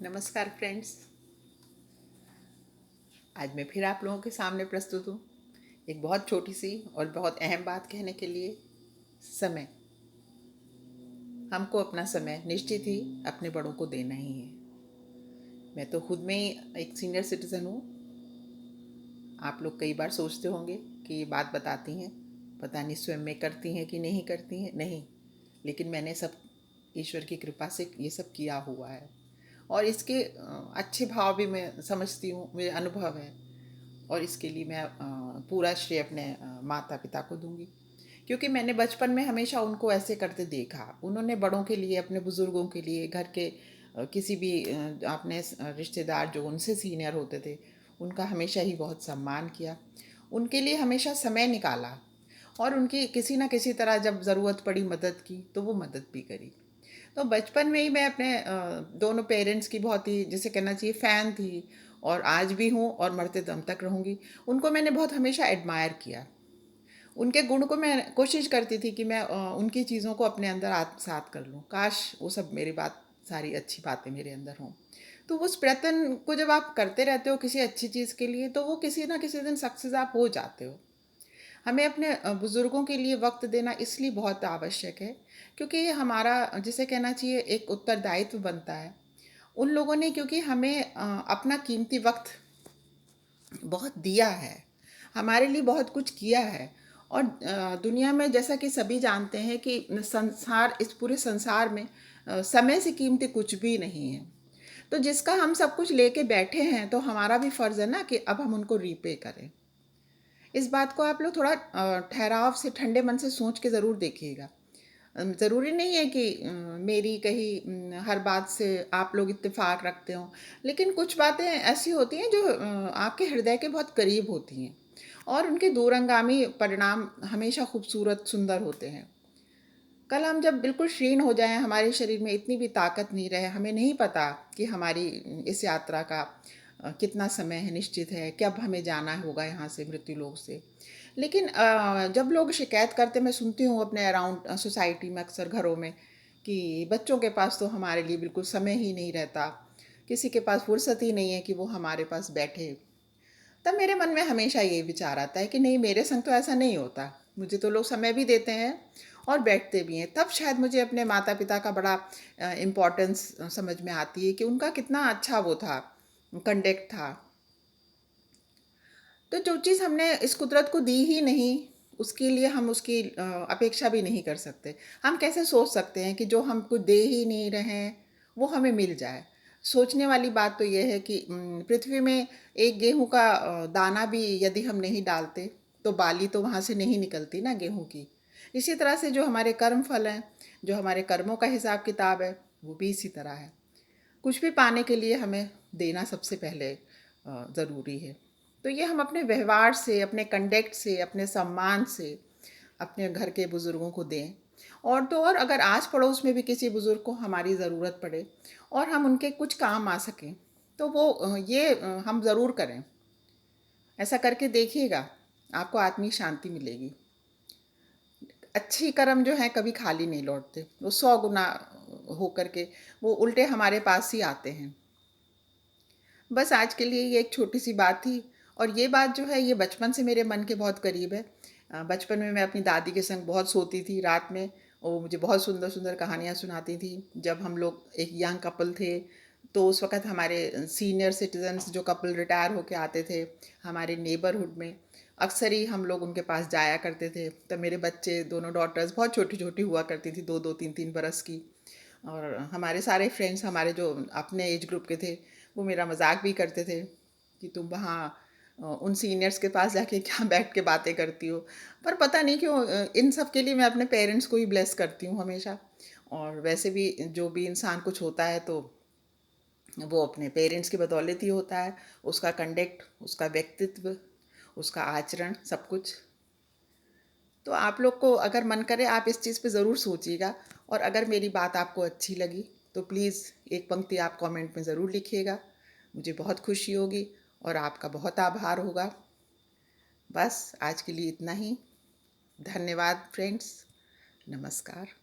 नमस्कार फ्रेंड्स। आज मैं फिर आप लोगों के सामने प्रस्तुत हूँ एक बहुत छोटी सी और बहुत अहम बात कहने के लिए। समय। हमको अपना समय निश्चित ही अपने बड़ों को देना ही है। मैं तो खुद में ही एक सीनियर सिटीज़न हूँ। आप लोग कई बार सोचते होंगे कि ये बात बताती हैं, पता नहीं स्वयं में करती हैं कि नहीं करती हैं। नहीं, लेकिन मैंने सब ईश्वर की कृपा से ये सब किया हुआ है और इसके अच्छे भाव भी मैं समझती हूँ, मेरे अनुभव है। और इसके लिए मैं पूरा श्रेय अपने माता पिता को दूंगी, क्योंकि मैंने बचपन में हमेशा उनको ऐसे करते देखा। उन्होंने बड़ों के लिए, अपने बुज़ुर्गों के लिए, घर के किसी भी अपने रिश्तेदार जो उनसे सीनियर होते थे, उनका हमेशा ही बहुत सम्मान किया। उनके लिए हमेशा समय निकाला और उनकी किसी ना किसी तरह जब ज़रूरत पड़ी मदद की तो वो मदद भी करी। तो बचपन में ही मैं अपने दोनों पेरेंट्स की बहुत ही, जिसे कहना चाहिए, फ़ैन थी और आज भी हूँ और मरते दम तक रहूँगी। उनको मैंने बहुत हमेशा एडमायर किया। उनके गुण को मैं कोशिश करती थी कि मैं उनकी चीज़ों को अपने अंदर आत्मसात कर लूँ। काश वो सब मेरी बात, सारी अच्छी बातें मेरे अंदर हों। तो उस प्रयत्न को जब आप करते रहते हो किसी अच्छी चीज़ के लिए, तो वो किसी ना किसी दिन सक्सेस आप हो जाते हो। हमें अपने बुज़ुर्गों के लिए वक्त देना इसलिए बहुत आवश्यक है, क्योंकि ये हमारा, जिसे कहना चाहिए, एक उत्तरदायित्व बनता है। उन लोगों ने क्योंकि हमें अपना कीमती वक्त बहुत दिया है, हमारे लिए बहुत कुछ किया है। और दुनिया में, जैसा कि सभी जानते हैं कि संसार, इस पूरे संसार में समय से कीमती कुछ भी नहीं है। तो जिसका हम सब कुछ लेके बैठे हैं, तो हमारा भी फ़र्ज़ है ना कि अब हम उनको रीपे करें। इस बात को आप लोग थोड़ा ठहराव से, ठंडे मन से सोच के ज़रूर देखिएगा। ज़रूरी नहीं है कि मेरी कही हर बात से आप लोग इत्तेफाक रखते हो, लेकिन कुछ बातें ऐसी होती हैं जो आपके हृदय के बहुत करीब होती हैं और उनके दूरंगामी परिणाम हमेशा खूबसूरत, सुंदर होते हैं। कल हम जब बिल्कुल क्षीण हो जाएं, हमारे शरीर में इतनी भी ताकत नहीं रहे, हमें नहीं पता कि हमारी इस यात्रा का कितना समय है, निश्चित है, कब हमें जाना होगा यहाँ से, मृत्यु लोक से। लेकिन जब लोग शिकायत करते, मैं सुनती हूँ अपने अराउंड सोसाइटी में, अक्सर घरों में, कि बच्चों के पास तो हमारे लिए बिल्कुल समय ही नहीं रहता, किसी के पास फुर्सत ही नहीं है कि वो हमारे पास बैठे। तब मेरे मन में हमेशा ये विचार आता है कि नहीं, मेरे संग तो ऐसा नहीं होता। मुझे तो लोग समय भी देते हैं और बैठते भी हैं। तब शायद मुझे अपने माता पिता का बड़ा इम्पोर्टेंस समझ में आती है कि उनका कितना अच्छा वो था, कंडक्ट था। तो जो चीज़ हमने इस कुदरत को दी ही नहीं, उसके लिए हम उसकी अपेक्षा भी नहीं कर सकते। हम कैसे सोच सकते हैं कि जो हमको दे ही नहीं रहे हैं वो हमें मिल जाए। सोचने वाली बात तो ये है कि पृथ्वी में एक गेहूं का दाना भी यदि हम नहीं डालते, तो बाली तो वहाँ से नहीं निकलती ना गेहूं की। इसी तरह से जो हमारे कर्म फल हैं, जो हमारे कर्मों का हिसाब किताब है, वो भी इसी तरह है। कुछ भी पाने के लिए हमें देना सबसे पहले ज़रूरी है। तो ये हम अपने व्यवहार से, अपने कंडक्ट से, अपने सम्मान से अपने घर के बुज़ुर्गों को दें। और तो और, अगर आस पड़ोस में भी किसी बुज़ुर्ग को हमारी ज़रूरत पड़े और हम उनके कुछ काम आ सकें, तो वो हम ज़रूर करें। ऐसा करके देखिएगा, आपको आत्मिक शांति मिलेगी। अच्छी कर्म जो हैं कभी खाली नहीं लौटते, वो 100 गुना हो करके वो उल्टे हमारे पास ही आते हैं। बस आज के लिए ये एक छोटी सी बात थी। और ये बात जो है, ये बचपन से मेरे मन के बहुत करीब है। बचपन में मैं अपनी दादी के संग बहुत सोती थी रात में। वो मुझे बहुत सुंदर सुंदर कहानियाँ सुनाती थी। जब हम लोग एक यंग कपल थे, तो उस वक़्त हमारे सीनियर सिटीजन्स जो कपल रिटायर होके आते थे हमारे नेबरहुड में, अक्सर ही हम लोग उनके पास जाया करते थे। तब मेरे बच्चे, दोनों डॉटर्स बहुत छोटी छोटी हुआ करती थी, 2-2 3-3 बरस की। और हमारे सारे फ्रेंड्स, हमारे जो अपने एज ग्रुप के थे, वो मेरा मजाक भी करते थे कि तुम वहाँ उन सीनियर्स के पास जाके क्या बैठ के बातें करती हो। पर पता नहीं क्यों इन सब के लिए मैं अपने पेरेंट्स को ही ब्लेस करती हूँ हमेशा। और वैसे भी जो भी इंसान कुछ होता है तो वो अपने पेरेंट्स की बदौलत ही होता है। उसका कंडक्ट, उसका व्यक्तित्व, उसका आचरण, सब कुछ। तो आप लोग को अगर मन करे, आप इस चीज़ पे ज़रूर सोचिएगा। और अगर मेरी बात आपको अच्छी लगी तो प्लीज़ एक पंक्ति आप कमेंट में ज़रूर लिखिएगा। मुझे बहुत खुशी होगी और आपका बहुत आभार होगा। बस आज के लिए इतना ही। धन्यवाद फ्रेंड्स। नमस्कार।